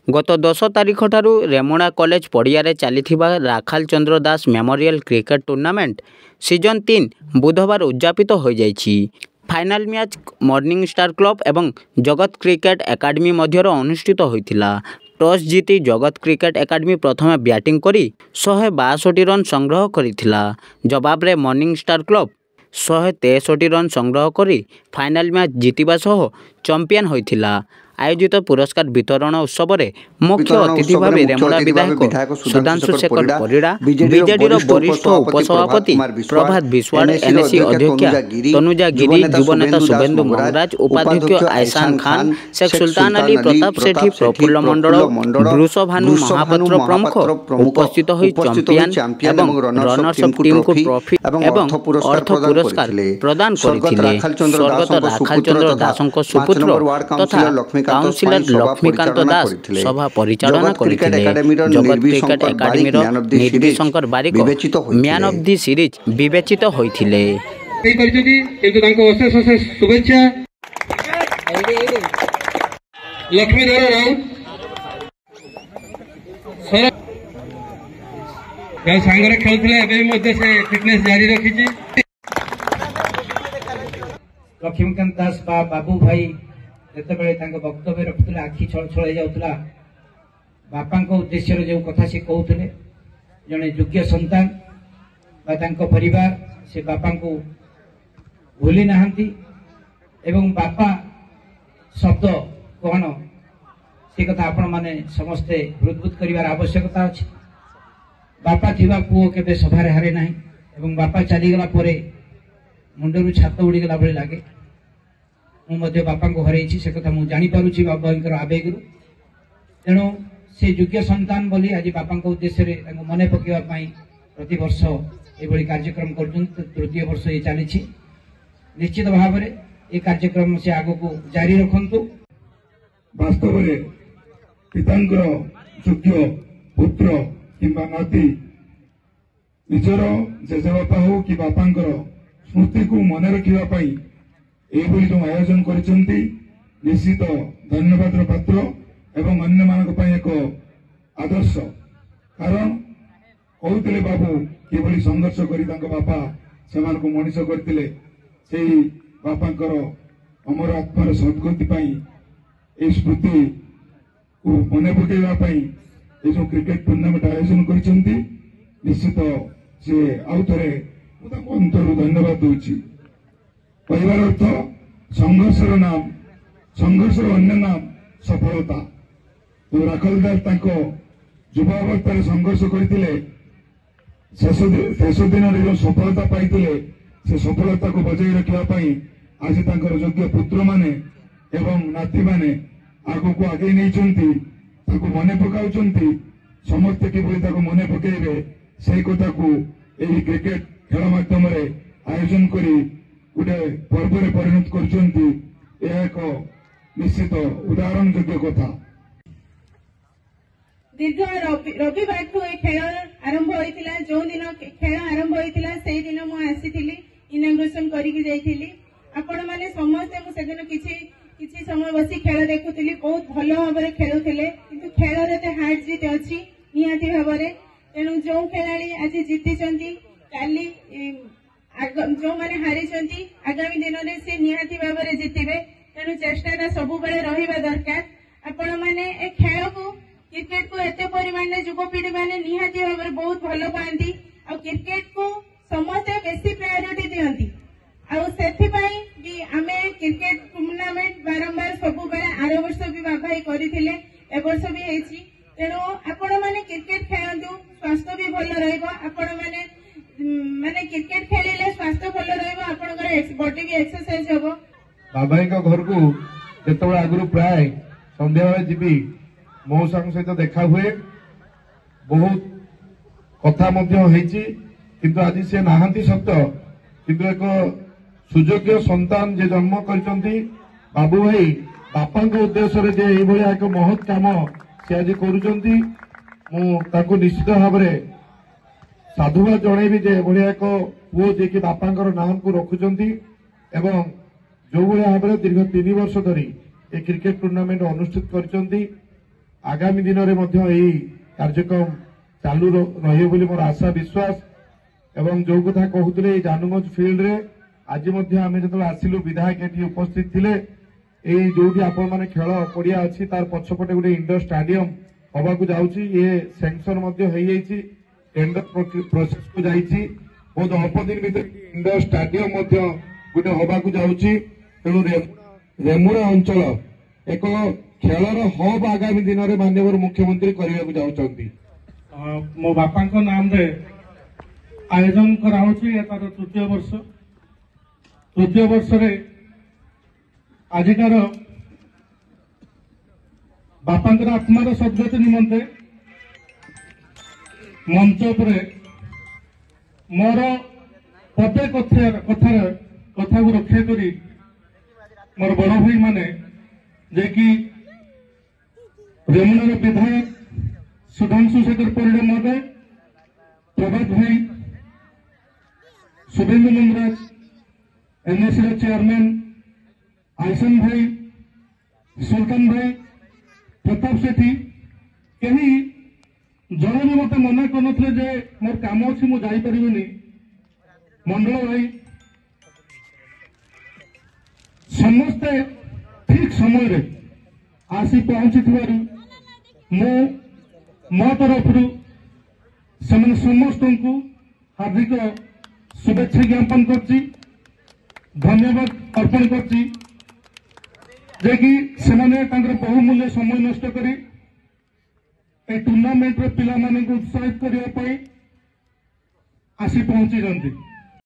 गत 10 तारिख ठारू रेमुणा कॉलेज पड़ियारे चलीथिबा Rakhal Chandra Das memorial cricket tournament season 3 बुधवार उद्यापित हो जाइछि। Final match morning star club एवं जगत क्रिकेट एकाडेमी मध्यर अनुष्ठित होइथिला। टॉस जीति जगत क्रिकेट एकाडेमी प्रथम बैटिंग करी 162 रन संग्रह करिथिला। जवाब रे मॉर्निंग स्टार क्लब 163 रन संग्रह करी फाइनल मैच जीतिबा सह चैंपियन होइथिला। आयोजित पुरस्कार वितरण उत्सव में मुख्य अतिथि भाव रेमुणा विधायक सुधांशु शेखर परिड़ा, बीजेडीर वरिष्ठ उपसभापति प्रभात विश्वाड़, एनएसी अध्यक्षा तनुजा गिरी, युवनेता शुभेन्दु मंगराज, उपाध्यक्ष आयसान खान, शेख सुल्तान अली, प्रताप सेठी, प्रफुल्ल मंडल, वृषभानु महापात्र प्रमुख उपस्थित हो चैंपियन एवं रनर्सअप टीम को ट्रॉफी एवं अर्थ पुरस्कार प्रदान करथिले। स्वर्गत राखाल चंद्र दासଙ୍କ सुपुत्र तथा काउंसिलर लक्ष्मीकांत दास सभा परिचालना करथिले। जगत क्रिकेट एकाडेमी निर्देश शंकर बारिक मैन ऑफ द सीरीज विवेचित होइथिले। शुभेच्छा लक्ष्मीधर राउत सांगरे खेलुले से फिटनेस जारी रखी। लक्ष्मीकांत दास बाबू भाई जितेबाला वक्तव्य रखुले आखि छल छल जाऊला। बापा उद्देश्य जो कथा से कहते जड़े योग्य संतान परिवार से बापा को भूली नहांती एवं बापा शब्द कौन से कथा आपण माने समस्ते हृदबोध कर आवश्यकता अच्छे। बापा थिबा पुओ केबे सभारे हारे नाही एवं बापा चलीगला परे मुंडरू छात उड़ीगला भली लागे। मुझे बापा को हरई से कथा मुझे जापारुची बाबा आवेग तेणु से योग्य संतान बोली आज बापा उद्देश्य मन पकड़ाई प्रति वर्ष ये कार्यक्रम कर तृतीय वर्ष ये चली। निश्चित भाव में ये कार्यक्रम से आग को जारी रखु। वास्तव में पितांकर योग्य पुत्र किंबा नाती निजर जेजेबापा हो कि बापांकर स्मृति को मन रखापी एभली जो आयोजन करिसेंती निश्चित धन्यवाद पात्र एवं अन्य मानक एक आदर्श। कारण कहते बाबू किभली संघर्ष करी बापा से मनीष करते से बापांकर अमर आत्मार सद्गति स्मृति को मन पकड़ाई जो क्रिकेट टूर्नामेंट आयोजन करिसेंती निश्चित से आउ थे अंतर धन्यवाद दूची। कहबार अर्थ संघर्षर नाम संघर्षर अन्य नाम सफलता। तो राखाल दास युवावस्था संघर्ष करते शेष दिन जो सफलता पाई से सफलता को बजाई रखापी आज योग्य पुत्र माने एवं नाती माने आग को आगे नहीं मन पकाउं समस्ते किभली मन पकड़े से कथा को यही क्रिकेट खेल माध्यम आयोजन करी गोटे पर्व परिणत कर निश्चित उदाहरण योग्य कथा। दीर्घ रविवार ठू खेल आरंभ होइतिला। जो दिन खेल आरंभ होइतिला से दिन मु आसीथिली इनाग्रेशन करिकि जाइथिली। आपण माने समस्त मु सेदिन किछि समय बसी खेल देखुथिली। बहुत भलो भाबरे खेलुथिले किंतु खेल रे ते हार जीत अछि निहाती भाबरे। तेनु जो खेलाड़ी आज जीतिचंती काली जो माने हारी आगामी दिन में से निहाती भाव में जीतबे। तेणु चेष्टा सब बेले रहा दरकार। आपण मैंने ए खेल को क्रिकेट को एत परिमाण युवपीढ़ी मैंने निहाती भाव में बहुत भल पाती। आ क्रिकेट को समस्त बेसी प्रायोरिटी दियंती। भी आमे क्रिकेट टूर्नामेंट बारंबार सब बेले आर वर्ष भी बाबाई करथिले ए वर्ष भी हेछि। तेणु आपण मैंने क्रिकेट खेलंतु स्वास्थ्य भी भल रहइबो। आपण माने क्रिकेट खेलिले स्वास्थ्य भल रहइबो। आपनकर बॉडी भी एक्सरसाइज होबो। बाबाई का घर को जेतबे आगु प्राय संध्या बेले जीवी मौसा सहित देखा हुए बहुत कथा किंतु आज से नहांती सत्य किंतु एक सुयोग्य संतान जे जन्म करचंती बाबू भाई बापा उद्देश्य जे एक महत् काम से आज करुचंती मु निश्चित भाव में साधुवाद जनइबी जे भाया एक पुओ जे कि बापा नाम को रखुचंती एवं जो भाया भाव में दीर्घ 3 वर्ष धरी ए क्रिकेट टूर्नामेंट अनुष्ठित करचंती आगामी दिन में कार्यक्रम चालू रही बोली मोर आशा विश्वास एवं जो कथा कहते जानुगंज फिल्ड रे आज आम जो आसिलु विधायक ये उपस्थित थे जो आपण मैंने खेल पड़िया अच्छी तार पछपटे गोटे इंडोर स्टाडियम हवा को जाऊँगी ये सैंक्शन टेंडर प्रोसेस को जाइए बहुत अल्प दिन भीतर इंडोर स्टाडियम गोटे हवा को जाऊँगी तेणु रेमुणा अंचल एक खेलर हब आगामी दिन में माननीय मुख्यमंत्री करने को जाऊँगी मो बापा नाम रे आयोजन कराऊँगी तार तृतीय वर्ष रे आजिकार बापांकर आत्मार सद्गति निमंते मंच पर मोर पदे कथा को रक्षा करी मोर बड़ भाई माने जे कि रेमुणार विधायक सुधांशु शेखर परिडा महोदय प्रभात भाई शुभेंदु मुंद्राज एनएससी चेयरमैन आयसन भाई सुल्तान भाई प्रताप सेठी कहीं जन भी मत मना कर मोर काम अच्छी मुझे जापरि मंडल भाई समस्ते ठीक समय आसी पहुंची मो तरफ समस्त को हार्दिक शुभेच्छा ज्ञापन कर धन्यवाद अर्पण करछि जे कि सेमाने तांकर बहुमूल्य समय नष्ट करी ए टूर्नामेंट रे पिला माने को उत्साहित करिया पई आसी पहुंची जंती।